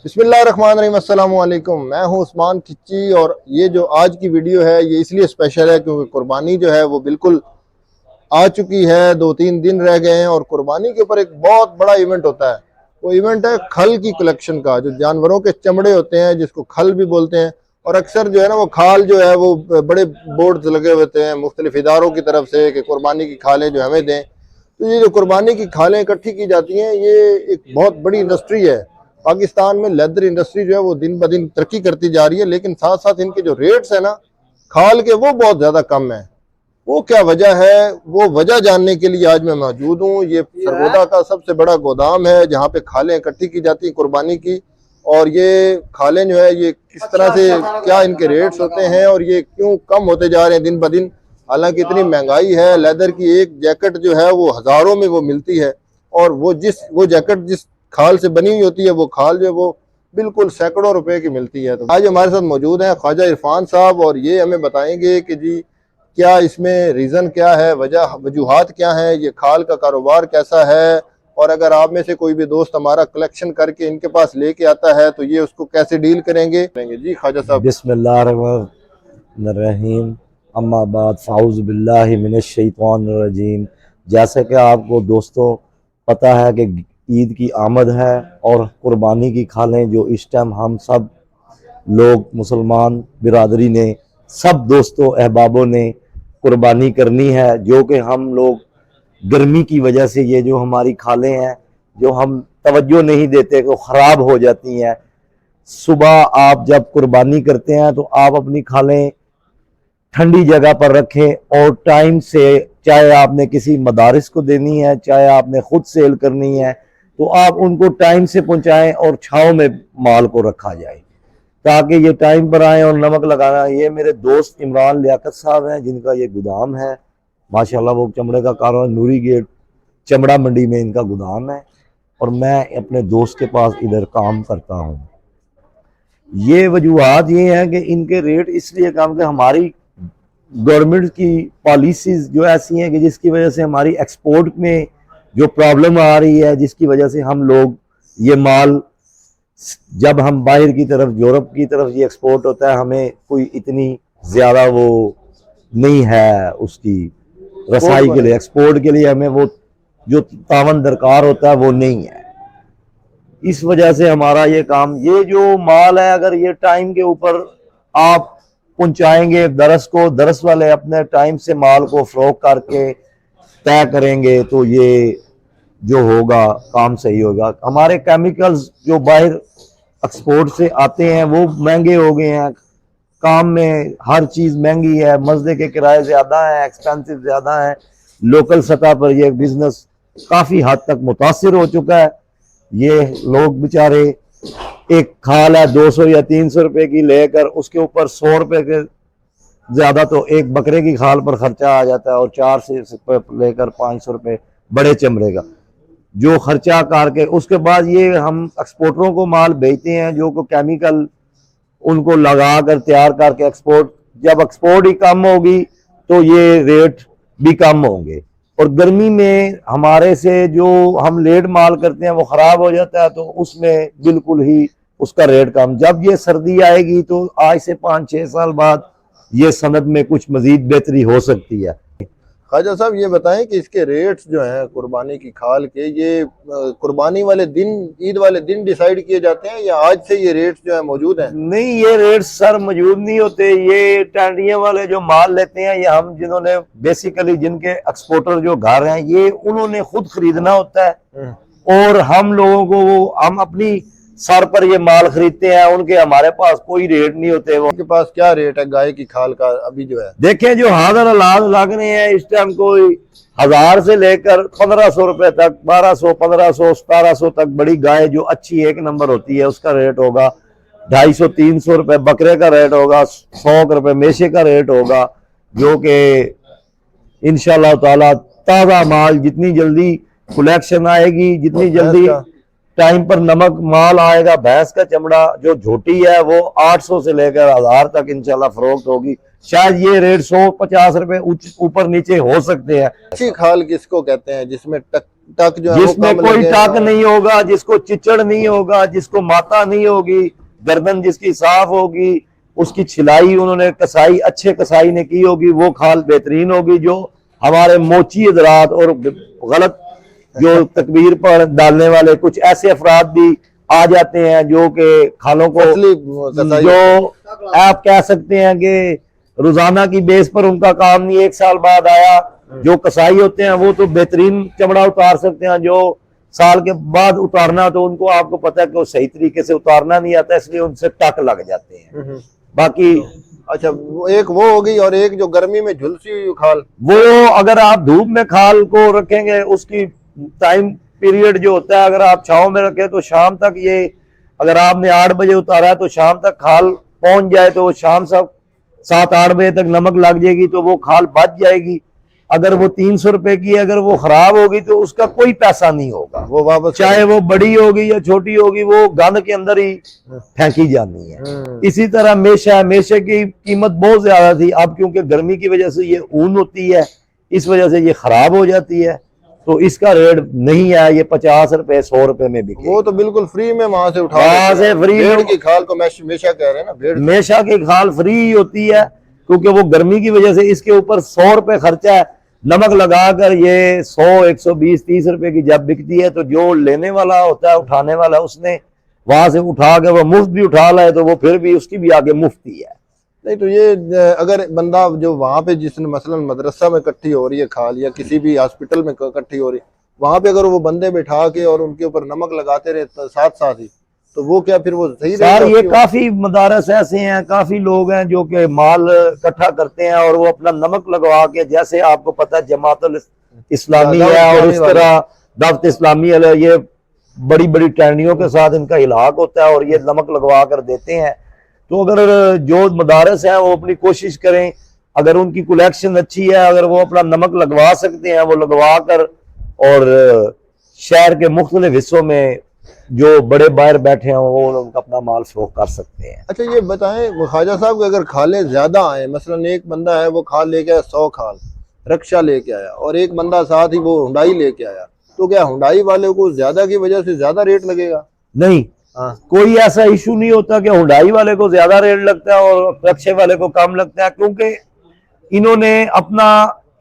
बिस्मिल्लाहिर्रहमानिर्रहीम, अस्सलाम वालेकुम। मैं हूं उस्मान खिच्ची और ये जो आज की वीडियो है ये इसलिए स्पेशल है क्योंकि कुर्बानी जो है वो बिल्कुल आ चुकी है। 2-3 दिन रह गए हैं और कुर्बानी के ऊपर एक बहुत बड़ा इवेंट होता है। वो इवेंट है खल की कलेक्शन का, जो जानवरों के चमड़े होते हैं जिसको खल भी बोलते हैं। और अक्सर जो है ना वो खाल जो है वो बड़े बोर्ड लगे होते हैं मुख्तलिफ इदारों की तरफ से कि कुर्बानी की खालें जो हमें दें। तो ये जो कुर्बानी की खालें इकट्ठी की जाती हैं ये एक बहुत बड़ी इंडस्ट्री है। पाकिस्तान में लेदर इंडस्ट्री जो है वो दिन ब दिन तरक्की करती जा रही है, लेकिन साथ साथ इनके जो रेट्स है ना खाल के वो बहुत ज़्यादा कम है। वो क्या वजह है, वो वजह जानने के लिए आज मैं मौजूद हूँ। ये सरगोदा का सबसे बड़ा गोदाम है जहाँ पे खालें इकट्ठी की जाती हैं कुर्बानी की। और ये खालें जो है ये किस तरह से क्या इनके रेट्स होते हैं और ये क्यों कम होते जा रहे हैं दिन ब दिन। हालांकि इतनी महंगाई है, लेदर की एक जैकेट जो है वो हज़ारों में वो मिलती है और वो जैकेट जिस खाल से बनी हुई होती है वो खाल जो है वो बिल्कुल सैकड़ों रुपए की मिलती है। तो आज हमारे साथ मौजूद हैं ख्वाजा इरफान साहब और ये हमें बताएंगे कि जी क्या इसमें रीज़न क्या है, वजूहात क्या है, ये खाल का कारोबार कैसा है। और अगर आप में से कोई भी दोस्त हमारा कलेक्शन करके इनके पास लेके आता है तो ये उसको कैसे डील करेंगे जी ख्वाजा साहब। बिस्मिल्लाहिर्रहमानिर्रहीम, अम्मा बाद फ़ाउज़ बिल्लाहि मिनश्शैतानिर्रजीम। जैसे कि आपको दोस्तों पता है कि ईद की आमद है और कुर्बानी की खालें जो इस टाइम हम सब लोग मुसलमान बिरादरी ने, सब दोस्तों अहबाबों ने कुर्बानी करनी है। जो कि हम लोग गर्मी की वजह से ये जो हमारी खालें हैं जो हम तवज्जो नहीं देते वो ख़राब हो जाती हैं। सुबह आप जब कुर्बानी करते हैं तो आप अपनी खालें ठंडी जगह पर रखें और टाइम से, चाहे आपने किसी मदारिस को देनी है चाहे आपने खुद सेल करनी है, तो आप उनको टाइम से पहुंचाएं और छाँव में माल को रखा जाए ताकि ये टाइम पर आए। और नमक लगाना, ये मेरे दोस्त इमरान लियाकत साहब हैं जिनका ये गोदाम है माशाल्लाह। वो चमड़े का कारोबार नूरी गेट चमड़ा मंडी में इनका गोदाम है और मैं अपने दोस्त के पास इधर काम करता हूँ। ये वजूहत ये है कि इनके रेट इसलिए कम कि हमारी गवर्नमेंट की पॉलिसीज जो ऐसी हैं कि जिसकी वजह से हमारी एक्सपोर्ट में जो प्रॉब्लम आ रही है, जिसकी वजह से हम लोग ये माल जब हम बाहर की तरफ यूरोप की तरफ ये एक्सपोर्ट होता है हमें कोई इतनी ज़्यादा वो नहीं है उसकी रसाई के लिए, एक्सपोर्ट के लिए हमें वो जो तावन दरकार होता है वो नहीं है। इस वजह से हमारा ये काम, ये जो माल है अगर ये टाइम के ऊपर आप पहुंचाएंगे दरस को, दरस वाले अपने टाइम से माल को फरोख्त करके तय करेंगे तो ये जो होगा काम सही होगा। हमारे केमिकल्स जो बाहर एक्सपोर्ट से आते हैं वो महंगे हो गए हैं, काम में हर चीज़ महंगी है, मजदे के किराए ज़्यादा हैं, एक्सपेंसिव ज़्यादा है। लोकल सतह पर ये बिजनेस काफ़ी हद तक मुतासिर हो चुका है। ये लोग बेचारे एक खाल है 200 या 300 रुपए की लेकर उसके ऊपर 100 रुपए के ज़्यादा तो एक बकरे की खाल पर खर्चा आ जाता है और 4 से लेकर 500 रुपए बड़े चमड़े का जो खर्चा करके उसके बाद ये हम एक्सपोर्टरों को माल बेचते हैं जो को केमिकल उनको लगा कर तैयार करके एक्सपोर्ट, जब एक्सपोर्ट ही कम होगी तो ये रेट भी कम होंगे। और गर्मी में हमारे से जो हम लेट माल करते हैं वो ख़राब हो जाता है तो उसमें बिल्कुल ही उसका रेट कम। जब ये सर्दी आएगी तो आज से 5-6 साल बाद ये सनद में कुछ मज़ीद बेहतरी हो सकती है। ख्वाजा साहब ये बताएं कि इसके रेट्स जो हैं कुर्बानी की खाल के, ये कुर्बानी वाले दिन, ईद वाले दिन डिसाइड किए जाते हैं या आज से ये रेट्स जो है मौजूद हैं? नहीं, ये रेट्स सर मौजूद नहीं होते। ये टेंडियों वाले जो माल लेते हैं या हम जिन्होंने बेसिकली जिनके एक्सपोर्टर जो घर हैं ये उन्होंने खुद खरीदना होता है और हम लोगों को हम अपनी सर पर ये माल खरीदते हैं, उनके हमारे पास कोई रेट नहीं होते। वो उनके पास क्या रेट है गाय की खाल का अभी जो है? देखें जो हाजिर अलाज लग रहे हैं इस टाइम कोई 1000 से लेकर 1500 रुपए तक, 1200, 1500, 1700 तक बड़ी गाय जो अच्छी एक नंबर होती है उसका रेट होगा 250-300 रुपए। बकरे का रेट होगा 100 रुपए। मेशे का रेट होगा जो कि इंशाल्लाह ताला ताज़ा माल जितनी जल्दी कलेक्शन आएगी, जितनी जल्दी टाइम पर नमक माल आएगा, भैंस का चमड़ा जो झोटी है वो 800 से लेकर 1000 तक इंशाल्लाह फरोख्त होगी। शायद ये रेट 150 रुपए ऊपर नीचे हो सकते हैं। अच्छी खाल किसको कहते हैं जिसमें टक जो है वो जिसमें कम कोई लगे। टक नहीं होगा, जिसको चिचड़ नहीं होगा, जिसको माता नहीं होगी, गर्दन जिसकी साफ होगी, उसकी छिलाई उन्होंने कसाई अच्छे कसाई ने की होगी, वो खाल बेहतरीन होगी। जो हमारे मोची हजरात और गलत जो तकबीर पर डालने वाले कुछ ऐसे अफराद भी आ जाते हैं जो कि खालों को असली कसाई जो आप कह सकते हैं कि रोजाना की बेस पर उनका काम नहीं, एक साल बाद आया। जो कसाई होते हैं वो तो बेहतरीन चमड़ा उतार सकते हैं, जो साल के बाद उतारना तो उनको आपको पता है कि वो सही तरीके से उतारना नहीं आता, इसलिए उनसे टक लग जाते हैं। बाकी अच्छा, वो एक वो होगी और एक जो गर्मी में झुलसी हुई खाल, वो अगर आप धूप में खाल को रखेंगे, उसकी टाइम पीरियड जो होता है, अगर आप छांव में रखें तो शाम तक ये, अगर आपने 8 बजे उतारा है तो शाम तक खाल पहुंच जाए तो शाम तक 7-8 बजे तक नमक लग जाएगी तो वो खाल बच जाएगी। अगर वो 300 रुपए की, अगर वो खराब होगी तो उसका कोई पैसा नहीं होगा, वो वापस चाहे वो बड़ी होगी या छोटी होगी, वो गंद के अंदर ही फेंकी जानी है। इसी तरह मेशे की कीमत बहुत ज्यादा थी, अब क्योंकि गर्मी की वजह से ये ऊन होती है, इस वजह से ये खराब हो जाती है, तो इसका रेट नहीं है, ये 50 रुपए 100 रुपए में बिके। वो तो बिल्कुल फ्री में वहां से उठा वहां से फ्री भेड़ में, की खाल को मैं हमेशा कह रहे हैं ना, भेड़ मेशा की खाल फ्री होती है, क्योंकि वो गर्मी की वजह से इसके ऊपर 100 रुपए खर्चा है। नमक लगाकर ये 100 120 30 रुपए की जब बिकती है, तो जो लेने वाला होता है, उठाने वाला, उसने वहां से उठा के वो मुफ्त भी उठा लाए तो वो फिर भी उसकी भी आगे मुफ्ती है। नहीं तो ये अगर बंदा जो वहां पे जिसने मसलन मदरसा में इकट्ठी हो रही है खाल या किसी भी हॉस्पिटल में इकट्ठी हो रही है, वहां पे अगर वो बंदे बिठा के और उनके ऊपर नमक लगाते रहे साथ साथ ही, तो वो क्या फिर वो सही सर ये रहेगा? काफी मदारस ऐसे हैं, काफी लोग हैं जो कि माल इकट्ठा करते हैं और वो अपना नमक लगवा के, जैसे आपको पता है जमातुल इस्लामी है और इस तरह दावत इस्लामी है, ये बड़ी बड़ी टहनियों के साथ इनका इलाक होता है और ये नमक लगवा कर देते हैं। तो अगर जो मदारस हैं वो अपनी कोशिश करें, अगर उनकी कलेक्शन अच्छी है, अगर वो अपना नमक लगवा सकते हैं, वो लगवा कर और शहर के मुख्तलिफ हिस्सों में जो बड़े बाहर बैठे हैं वो उनका अपना माल फरोख्त कर सकते हैं। अच्छा ये बताएं ख्वाजा साहब कि अगर खाले ज्यादा आए, मसलन एक बंदा है वो खाल लेके आया 100 खाल रक्षा लेके आया और एक बंदा साथ ही वो हुंडाई लेके आया, तो क्या हुंडाई वाले को ज्यादा की वजह से ज्यादा रेट लगेगा? नहीं, हाँ, कोई ऐसा इशू नहीं होता कि हुंडाई वाले को ज्यादा रेट लगता है और रक्षे वाले को कम लगता है, क्योंकि इन्होंने अपना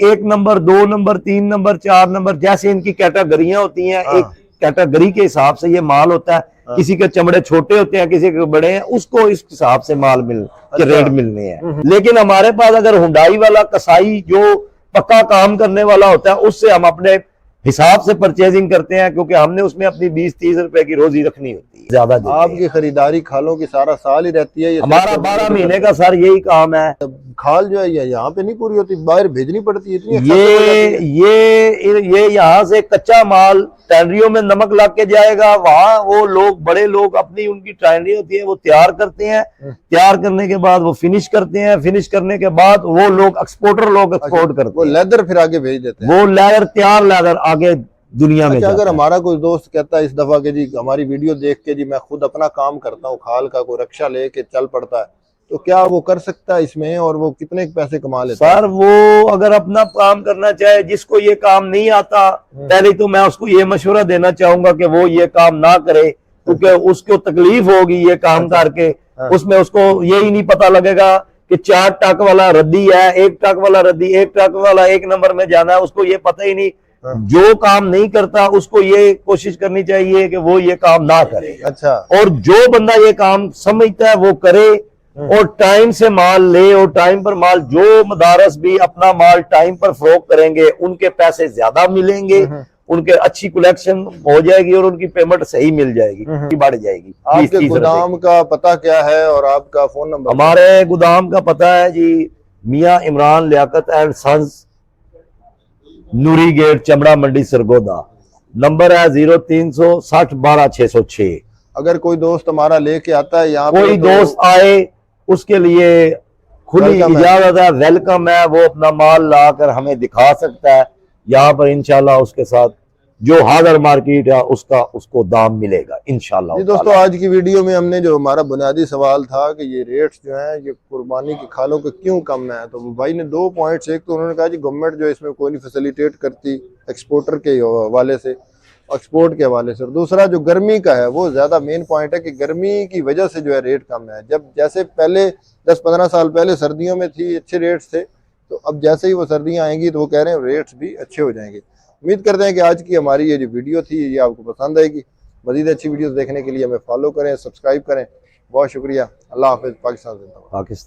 1 नंबर 2 नंबर 3 नंबर 4 नंबर जैसे इनकी कैटेगरियां होती हैं, एक कैटेगरी के हिसाब से ये माल होता है। किसी के चमड़े छोटे होते हैं, किसी के बड़े हैं, उसको इस हिसाब से माल के रेट मिलने हैं। लेकिन हमारे पास अगर हुंडाई वाला कसाई जो पक्का काम करने वाला होता है, उससे हम अपने हिसाब से परचेजिंग करते हैं, क्योंकि हमने उसमें अपनी 20-30 रुपए की रोजी रखनी होती है। ज्यादा आपकी खरीदारी खालों की सारा साल ही रहती है? ये हमारा 12 महीने का सर यही काम है। खाल जो है ये यहाँ पे नहीं पूरी होती, बाहर भेजनी पड़ती है? इतनी ये यहाँ से कच्चा माल टैनरियों में नमक ला के जाएगा, वहां वो लोग बड़े लोग अपनी उनकी टैनरी होती है वो तैयार करते हैं, तैयार करने के बाद वो फिनिश करते हैं, फिनिश करने के बाद वो लोग एक्सपोर्टर लोग एक्सपोर्ट करते हैं, वो लेदर फिर आगे भेज देते हैं, वो लेदर तैयार लेदर आगे दुनिया में। अगर हमारा कोई दोस्त कहता है इस दफा के जी हमारी वीडियो देख के जी मैं खुद अपना काम करता हूँ खाल का, कोई रक्षा लेके चल पड़ता है, तो क्या वो कर सकता है इसमें और वो कितने पैसे कमा लेता है? सर वो अगर अपना काम करना चाहे, जिसको ये काम नहीं आता, पहले तो मैं उसको ये मशवरा देना चाहूंगा कि वो ये काम ना करे, क्योंकि उसको तकलीफ होगी ये काम करके। उसमें उसको यही नहीं पता लगेगा कि 4 टक वाला रद्दी है, 1 टक वाला रद्दी, 1 टक वाला 1 नंबर में जाना है, उसको ये पता ही नहीं। जो काम नहीं करता उसको ये कोशिश करनी चाहिए कि वो ये काम ना करे। अच्छा, और जो बंदा ये काम समझता है वो करे और टाइम से माल ले, और टाइम पर माल, जो मदारस भी अपना माल टाइम पर फरोख्त करेंगे उनके पैसे ज्यादा मिलेंगे, उनके अच्छी कलेक्शन हो जाएगी और उनकी पेमेंट सही मिल जाएगी, बढ़ जाएगी। आपके गोदाम का पता क्या है और आपका फोन नंबर? हमारे गोदाम का पता है जी मियां Imran Liaqat and sons, Noori gate, Chamra Mandi, Sargodha. Number है 0360 12 606। अगर कोई दोस्त हमारा लेके आता है यहाँ कोई दोस्त आए उसके लिए खुली इजाजत है, वेलकम है, वो अपना माल लाकर हमें दिखा सकता है। यहाँ पर इंशाल्लाह उसके साथ जो हाजिर मार्केट है उसका उसको दाम मिलेगा इंशाल्लाह। जी दोस्तों, आज की वीडियो में हमने जो हमारा बुनियादी सवाल था कि ये रेट्स जो हैं ये कुर्बानी की खालों के क्यों कम है, तो भाई ने 2 पॉइंट्स, एक तो उन्होंने कहा जी गवर्नमेंट जो है इसमें कोई नहीं फैसिलिटेट करती एक्सपोर्टर के हवाले से, एक्सपोर्ट के हवाले से, और दूसरा जो गर्मी का है वो ज़्यादा मेन पॉइंट है कि गर्मी की वजह से जो है रेट कम है। जब जैसे पहले 10-15 साल पहले सर्दियों में थी अच्छे रेट्स थे, तो अब जैसे ही वो सर्दियाँ आएंगी तो वो कह रहे हैं रेट्स भी अच्छे हो जाएंगे। उम्मीद करते हैं कि आज की हमारी ये जो वीडियो थी ये आपको पसंद आएगी। मज़ीद अच्छी वीडियोस देखने के लिए हमें फॉलो करें, सब्सक्राइब करें। बहुत शुक्रिया। अल्लाह हाफिज़। पाकिस्तान जिंदाबाद। पाकिस्तान।